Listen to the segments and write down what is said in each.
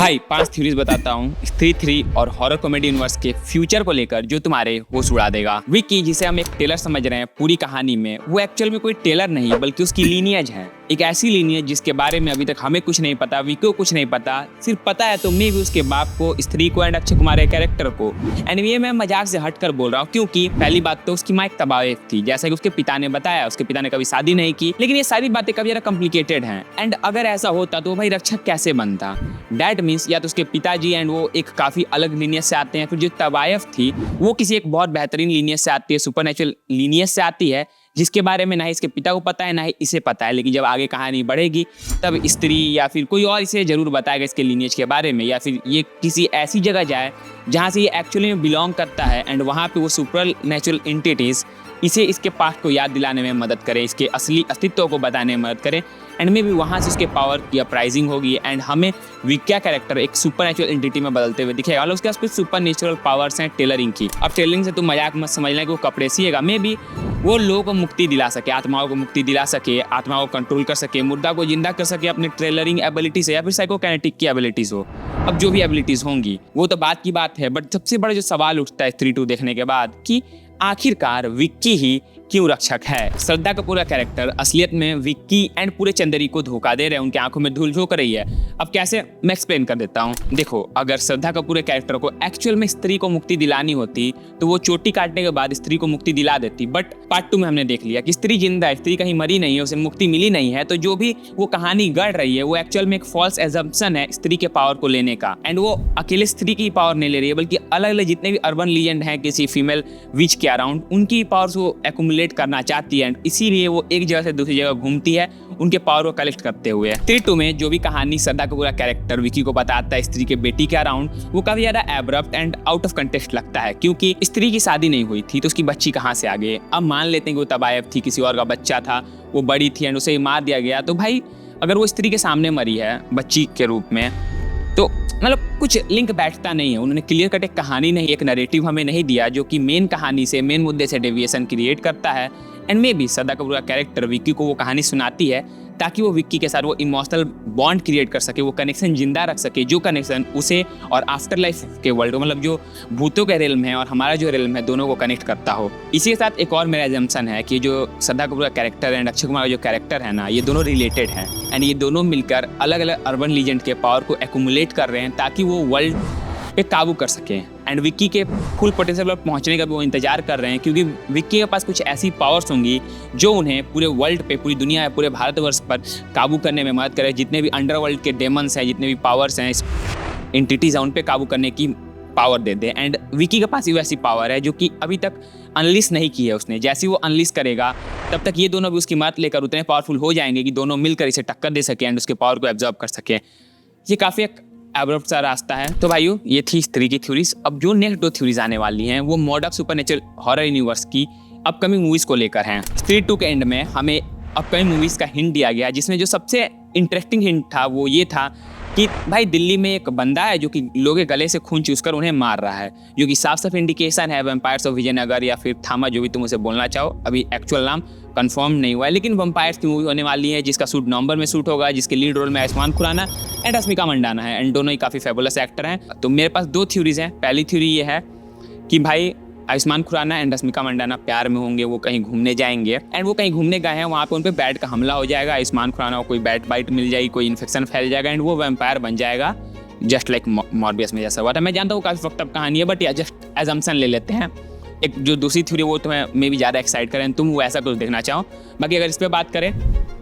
भाई 5 थ्योरीज बताता हूँ स्त्री 3 और हॉरर कॉमेडी यूनिवर्स के फ्यूचर को लेकर जो तुम्हारे होश उड़ा देगा। विक्की जिसे हम एक टेलर समझ रहे हैं पूरी कहानी में, वो एक्चुअल में कोई टेलर नहीं बल्कि उसकी लीनियज है, एक ऐसी लीनियज जिसके बारे में अभी तक हमें कुछ नहीं पता, विक्की को कुछ नहीं पता। सिर्फ पता है तो मैं भी उसके बाप को, स्त्री को एंड अक्षय कुमार के कैरेक्टर को। एंड ये मैं मजाक से हटकर बोल रहा हूँ क्योंकि पहली बात तो उसकी माँ एक तबायफ थी, जैसा कि उसके पिता ने बताया। उसके पिता ने कभी शादी नहीं की, लेकिन ये सारी बातें काफी ज्यादा कॉम्प्लिकेटेड हैं। एंड अगर ऐसा होता तो भाई रक्षक कैसे बनता? डैट मीन्स या तो उसके पिताजी एंड वो एक काफी अलग लीनियज से आते हैं, फिर जो तबायफ थी वो किसी एक बहुत बेहतरीन लीनियज से आती है, सुपरनेचुरल लीनियज से आती है, जिसके बारे में ना ही इसके पिता को पता है ना ही इसे पता है। लेकिन जब आगे कहानी बढ़ेगी तब स्त्री या फिर कोई और इसे जरूर बताएगा इसके लीनियज के बारे में, या फिर ये किसी ऐसी जगह जाए जहाँ से ये एक्चुअली में बिलोंग करता है एंड वहाँ पे वो सुपर नेचुरल एंटिटीज इसे इसके पास्ट को याद दिलाने में मदद करें, इसके असली अस्तित्व को बताने में मदद करें। एंड में भी वहाँ से उसके पावर की अपराइजिंग होगी एंड हमें विक्की कैरेक्टर एक सुपर नेचुरल एंटिटी में बदलते हुए दिखेगा। मतलब उसके पास कुछ सुपर नेचुरल पावर्स हैं टेलरिंग की। अब टेलरिंग से तुम मजाक मत समझना कि वो कपड़े सिएगा, मे भी वो लोगों को मुक्ति दिला सके, आत्माओं को मुक्ति दिला सके, आत्माओं को कंट्रोल कर सके, मुर्दा को जिंदा कर सके अपने टेलरिंग एबिलिटी से, या फिर साइकोकाइनेटिक की एबिलिटीज हो। अब जो भी एबिलिटीज होंगी वो तो बात की बात है, बट सबसे बड़ा जो सवाल उठता है स्त्री 2 देखने के बाद कि आखिरकार विक्की ही क्यों रक्षक है? श्रद्धा का पूरा कैरेक्टर असलियत में विक्की एंड पूरे चंदेरी को धोखा दे रहे हैं, उनकी आंखों में धूल झोंक रही है। अब कैसे, मैं एक्सप्लेन कर देता हूँ। देखो, अगर श्रद्धा का पूरे कैरेक्टर को एक्चुअल में स्त्री को मुक्ति दिलानी होती तो वो चोटी काटने के बाद स्त्री को मुक्ति दिला देती, बट पार्ट 2 में हमने देख लिया कि स्त्री जिंदा है, स्त्री कहीं मरी नहीं है, उसे मुक्ति मिली नहीं है। तो जो भी वो कहानी गढ़ रही है वो एक्चुअल में एक फॉल्स एजम्पशन है स्त्री के पावर को लेने का। एंड वो अकेले स्त्री की पावर नहीं ले रही है, बल्कि अलग अलग जितने भी अर्बन लीजेंड हैं किसी फीमेल विच के अराउंड, उनकी पावर्स वो एक्युमुलेट करना चाहती है। इसीलिए वो एक जगह से दूसरी जगह घूमती है उनके पावर को कलेक्ट करते हुए। स्त्री 2 में जो भी कहानी श्रद्धा का पूरा कैरेक्टर विक्की को बताता है स्त्री के बेटी के अराउंड, वो काफी ज्यादा abrupt and out of context लगता है क्योंकि स्त्री की शादी नहीं हुई थी तो उसकी बच्ची कहाँ से आ गई? अब मान लेते हैं कि वो तबायफ थी, किसी और का बच्चा था, वो बड़ी थी एंड उसे मार दिया गया। तो भाई अगर वो स्त्री के सामने मरी है बच्ची के रूप में तो मतलब कुछ लिंक बैठता नहीं है। उन्होंने क्लियर कट एक कहानी नहीं, एक नैरेटिव हमें नहीं दिया जो कि मेन कहानी से, मेन मुद्दे से डेविएशन क्रिएट करता है। एंड मे बी श्रद्धा का पूरा कैरेक्टर विक्की को वो कहानी सुनाती है ताकि वो विक्की के साथ वो इमोशनल बॉन्ड क्रिएट कर सके, वो कनेक्शन जिंदा रख सके, जो कनेक्शन उसे और आफ्टर लाइफ के वर्ल्ड, मतलब जो भूतों के रेलम है और हमारा जो रेलम है, दोनों को कनेक्ट करता हो। इसी के साथ एक और मेरा एजम्पशन है कि जो श्रद्धा का पूरा कैरेक्टर एंड अक्षय कुमार का जो कैरेक्टर है ना, ये दोनों रिलेटेड हैं एंड ये दोनों मिलकर अलग अलग अर्बन लीजेंड के पावर को एक्युमुलेट कर रहे हैं ताकि वो वर्ल्ड पे काबू कर सकें। एंड विक्की के फुल पोटेंशियल पर पहुंचने का भी वो इंतजार कर रहे हैं क्योंकि विक्की के पास कुछ ऐसी पावर्स होंगी जो उन्हें पूरे वर्ल्ड पे, पूरी दुनिया, पूरे भारतवर्ष पर काबू करने में मदद करे। जितने भी अंडरवर्ल्ड के डेमन्स हैं, जितने भी पावर्स हैं, एंटिटीज हैं, उन पे काबू करने की power they they. And Vicky के पास भी वैसी पावर है जो कि अभी तक अनलिस्ट नहीं की है उसने। जैसे वो अनलिस्ट करेगा तब तक ये दोनों भी उसकी मदद लेकर उतने पावरफुल हो जाएंगे कि दोनों मिलकर इसे टक्कर दे सके एंड उसके पावर को एब्जॉर्ब कर सके। ये काफ़ी एक एब्रप्ट सा रास्ता है। तो भाइयों, ये थी स्त्री की थ्योरीज। अब जो नेक्स्ट 2 थ्योरीज आने वाली हैं वो mod of supernatural horror universe की अपकमिंग मूवीज को लेकर हैं। स्त्री 2 के एंड में हमें अपकमिंग मूवीज का हिंट दिया गया, जिसमें जो सबसे इंटरेस्टिंग हिंट था वो ये था कि भाई दिल्ली में एक बंदा है जो कि लोगों के गले से खून चूसकर उन्हें मार रहा है, जो कि साफ साफ इंडिकेशन है वैम्पायर्स ऑफ विजयनगर या फिर थामा, जो भी तुम उसे बोलना चाहो। अभी एक्चुअल नाम कंफर्म नहीं हुआ है, लेकिन वैम्पायर्स की मूवी होने वाली है जिसका शूट नवंबर में शूट होगा, जिसके लीड रोल में आयुष्मान खुराना एंड रश्मिका मंडाना है एंड दोनों ही काफ़ी फेबुलस एक्टर हैं। तो मेरे पास 2 थ्योरीज हैं। पहली थ्योरी ये है कि भाई आयुष्मान खुराना एंड रश्मिका मंडाना प्यार में होंगे, वो कहीं घूमने जाएंगे एंड वो कहीं घूमने गए हैं, वहाँ पे उन पे बैट का हमला हो जाएगा, आयुष्मान खुराना को कोई बैट बाइट मिल जाएगी, कोई इन्फेक्शन फैल जाएगा एंड वो वैम्पायर बन जाएगा, जस्ट लाइक मॉर्बियस में जैसा हुआ था। मैं जानता हूँ काफ़ी फक्ट अप कहानी है, बट या जस्ट एजम्पशन ले लेते हैं। एक जो दूसरी थ्योरी वो तुम्हें मे भी ज़्यादा एक्साइट करें, तुम वो ऐसा कुछ देखना चाहो। बाकी अगर इस पर बात करें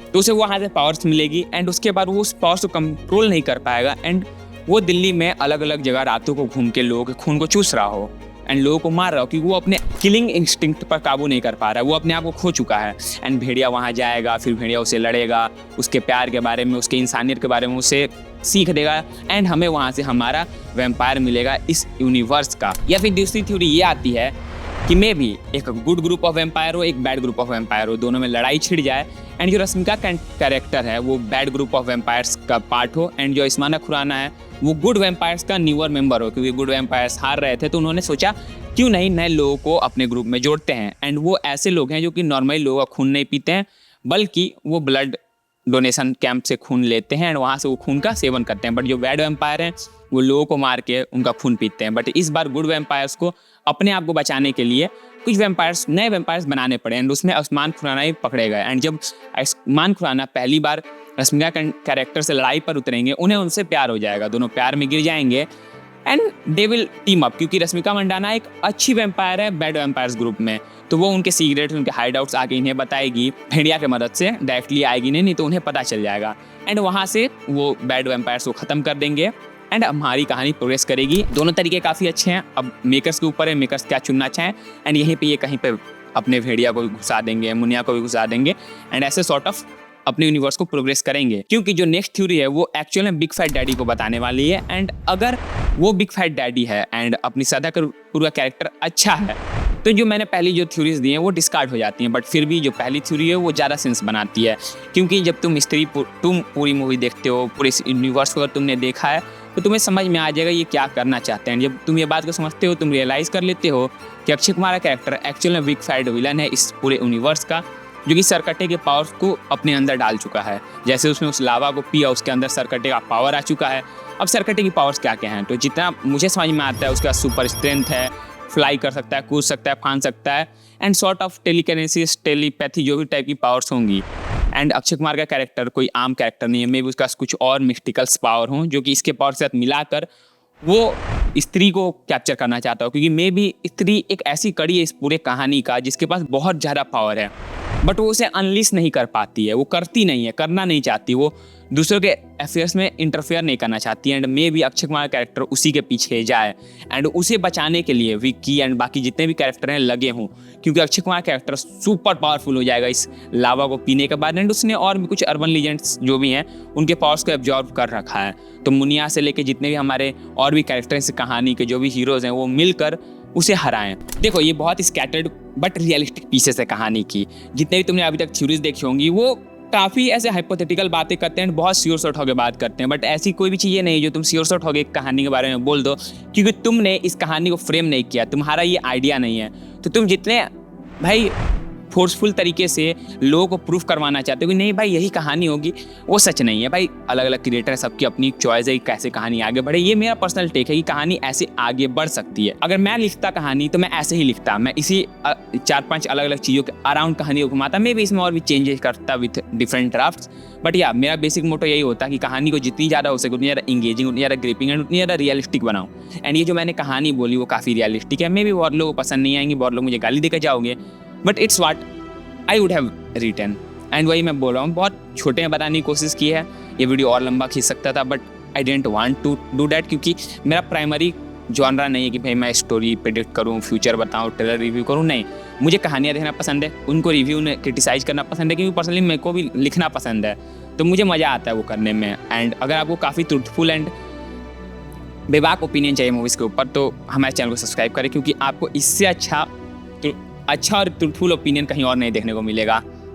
तो उसे वहाँ से पावर्स मिलेगी एंड उसके बाद वो उस पावर्स को कंट्रोल नहीं कर पाएगा एंड वो दिल्ली में अलग अलग जगह रातों को घूम के लोगों के खून को चूस रहा हो एंड लोगों को मार रहा हो क्योंकि वो अपने किलिंग इंस्टिंक्ट पर काबू नहीं कर पा रहा है, वो अपने आप को खो चुका है। एंड भेड़िया वहाँ जाएगा, फिर भेड़िया उसे लड़ेगा, उसके प्यार के बारे में, उसके इंसानियत के बारे में उसे सीख देगा एंड हमें वहाँ से हमारा वैम्पायर मिलेगा इस यूनिवर्स का। या फिर दूसरी थ्योरी ये आती है कि मे भी एक गुड ग्रुप ऑफ वैम्पायर हो, एक बैड ग्रुप ऑफ वैम्पायर हो, दोनों में लड़ाई छिड़ जाए एंड जो रश्मिका का कैरेक्टर है वो बैड ग्रुप ऑफ वैम्पायर्स का पार्ट हो एंड जो आयुष्मान खुराना है वो गुड वैम्पायर्स का न्यूअर मेंबर हो, क्योंकि गुड वैम्पायर्स हार रहे थे तो उन्होंने सोचा क्यों नहीं नए लोगों को अपने ग्रुप में जोड़ते हैं। एंड वो ऐसे लोग हैं जो कि नॉर्मली लोगों का खून नहीं पीते हैं, बल्कि वो ब्लड डोनेशन कैंप से खून लेते हैं एंड वहाँ से वो खून का सेवन करते हैं। बट जो बैड वैम्पायर हैं वो लोगों को मार के उनका खून पीते हैं। बट इस बार गुड वैम्पायर्स को अपने आप को बचाने के लिए कुछ वैम्पायर्स, नए वैम्पायर्स बनाने पड़े एंड उसमें आसमान खुराना ही पकड़े गए। एंड जब आसमान खुराना पहली बार रश्मिका कैरेक्टर से लड़ाई पर उतरेंगे, उन्हें उनसे प्यार हो जाएगा, दोनों प्यार में गिर जाएंगे and they will team up, क्योंकि रश्मिका मंडाना एक अच्छी वैम्पायर है बैड वैम्पायर्स ग्रुप में। तो वो उनके सीक्रेट्स, उनके हाइडआउट्स आके इन्हें बताएगी, भेड़िया की मदद से डायरेक्टली आएगी नहीं तो उन्हें पता चल जाएगा एंड वहाँ से वो बैड वैम्पायर्स को ख़त्म कर देंगे एंड हमारी कहानी प्रोग्रेस करेगी। दोनों तरीके काफ़ी अच्छे हैं, अब मेकर्स के ऊपर है, मेकर्स क्या चुनना चाहें एंड यहीं पे ये कहीं पे अपने भेड़िया को भी घुसा देंगे, मुनिया को भी घुसा देंगे एंड ऐसे सॉर्ट ऑफ अपने यूनिवर्स को प्रोग्रेस करेंगे। क्योंकि जो नेक्स्ट थ्योरी है वो एक्चुअल में बिग फैट डैडी को बताने वाली है एंड अगर वो बिग फैट डैडी है एंड अपनी सदा कपूर का कैरेक्टर अच्छा है तो जो मैंने पहली जो थ्योरीज दी हैं वो डिस्कार्ड हो जाती हैं। बट फिर भी जो पहली थ्योरी है वो ज़्यादा सेंस बनाती है, क्योंकि जब तुम तुम पूरी मूवी देखते हो, पूरे यूनिवर्स को अगर तुमने देखा है तो तुम्हें समझ में आ जाएगा ये क्या करना चाहते हैं। जब तुम ये बात को समझते हो, तुम रियलाइज़ कर लेते हो कि अक्षय कुमार का कैरेक्टर एक्चुअल में बिग फैट विलन है इस पूरे यूनिवर्स का, जो कि सरकटे के पावर्स को अपने अंदर डाल चुका है। जैसे उसने उस लावा को पिया, उसके अंदर सरकटे का पावर आ चुका है। अब सरकटे की पावर्स क्या क्या हैं, तो जितना मुझे समझ में आता है उसका सुपर स्ट्रेंथ है, फ्लाई कर सकता है, कूद सकता है, फान सकता है and sort of telekinesis, telepathy, जो भी टाइप की पावर्स होंगी। एंड अक्षय कुमार का कैरेक्टर कोई आम कैरेक्टर नहीं है, मे भी उसका कुछ और मिस्टिकल्स पावर हों जो कि इसके पावर के साथ मिलाकर वो स्त्री को कैप्चर करना चाहता हो, क्योंकि मे भी स्त्री एक ऐसी कड़ी है इस पूरे कहानी का जिसके पास बहुत ज़्यादा पावर है बट वो उसे अनलिस्ट नहीं कर पाती है, वो करती नहीं है, करना नहीं चाहती, वो दूसरों के अफेयर्स में इंटरफेयर नहीं करना चाहती है। एंड मे भी अक्षय कुमार का कैरेक्टर उसी के पीछे जाए एंड उसे बचाने के लिए विक्की एंड बाकी जितने भी कैरेक्टर हैं लगे हों, क्योंकि अक्षय कुमार का कैरेक्टर सुपर पावरफुल हो जाएगा इस लावा को पीने के बाद। एंड उसने और भी कुछ अर्बन लीजेंड्स जो भी हैं उनके पावर्स को एब्जॉर्ब कर रखा है। तो मुनिया से लेके जितने भी हमारे और भी कैरेक्टर इस कहानी के जो भी हीरोज़ हैं वो मिलकर उसे हराएं। देखो ये बहुत स्कैटर्ड बट रियलिस्टिक पीसेस है कहानी की। जितने भी तुमने अभी तक थ्योरीज देखी होंगी वो काफ़ी ऐसे हाइपोथेटिकल बातें करते हैं, बहुत श्योर शॉट होकर बात करते हैं। बट ऐसी कोई भी चीज़ें नहीं जो तुम श्योर शॉट होकर कहानी के बारे में बोल दो, क्योंकि तुमने इस कहानी को फ्रेम नहीं किया, तुम्हारा ये आइडिया नहीं है। तो तुम जितने भाई फोर्सफुल तरीके से लोगों को प्रूफ करवाना चाहते हो कि नहीं भाई यही कहानी होगी, वो सच नहीं है भाई। अलग अलग क्रिएटर है, सबकी अपनी चॉइस है कि कैसे कहानी आगे बढ़े। ये मेरा पर्सनल टेक है कि कहानी ऐसे आगे बढ़ सकती है। अगर मैं लिखता कहानी तो मैं ऐसे ही लिखता, मैं इसी 4-5 अलग अलग चीज़ों के अराउंड कहानी को घुमाता, मैं भी इसमें और भी चेंजेस करता विथ डिफरेंट ड्राफ्ट्स। बट या मेरा बेसिक मोटो यही होता कि कहानी को जितनी ज़्यादा हो सके उतनी ज़्यादा इंगेजिंग, उतनी ज़्यादा ग्रिपिंग एंड उतनी ज़्यादा रियलिस्टिक बनाऊँ। एंड ये जो मैंने कहानी बोली वो काफ़ी रियलिस्टिक है। मे भी बहुत लोगों को पसंद नहीं आएंगी, बहुत लोग मुझे गाली देकर जाओगे, but it's what I would have written. And वही मैं बोल रहा हूँ, बहुत छोटे में बताने की कोशिश की है। ये वीडियो और लंबा खींच सकता था but I don't want to do that, क्योंकि मेरा प्राइमरी जॉनरा नहीं है कि भाई मैं स्टोरी प्रेडिक्ट करूँ, फ्यूचर बताऊँ, ट्रेलर रिव्यू करूँ। नहीं, मुझे कहानियाँ देखना पसंद है, उनको रिव्यू ने क्रिटिसाइज़ करना पसंद है, क्योंकि पर्सनली मेरे को भी लिखना पसंद है, तो मुझे मज़ा आता है वो करने में। एंड अगर आपको काफ़ी ट्रूथफुल एंड बेबाक ओपिनियन चाहिए मूवीज़ के ऊपर तो हमारे चैनल को सब्सक्राइब करें, क्योंकि आपको इससे अच्छा और ट्रूथफुल ओपिनियन कहीं और नहीं देखने को मिलेगा।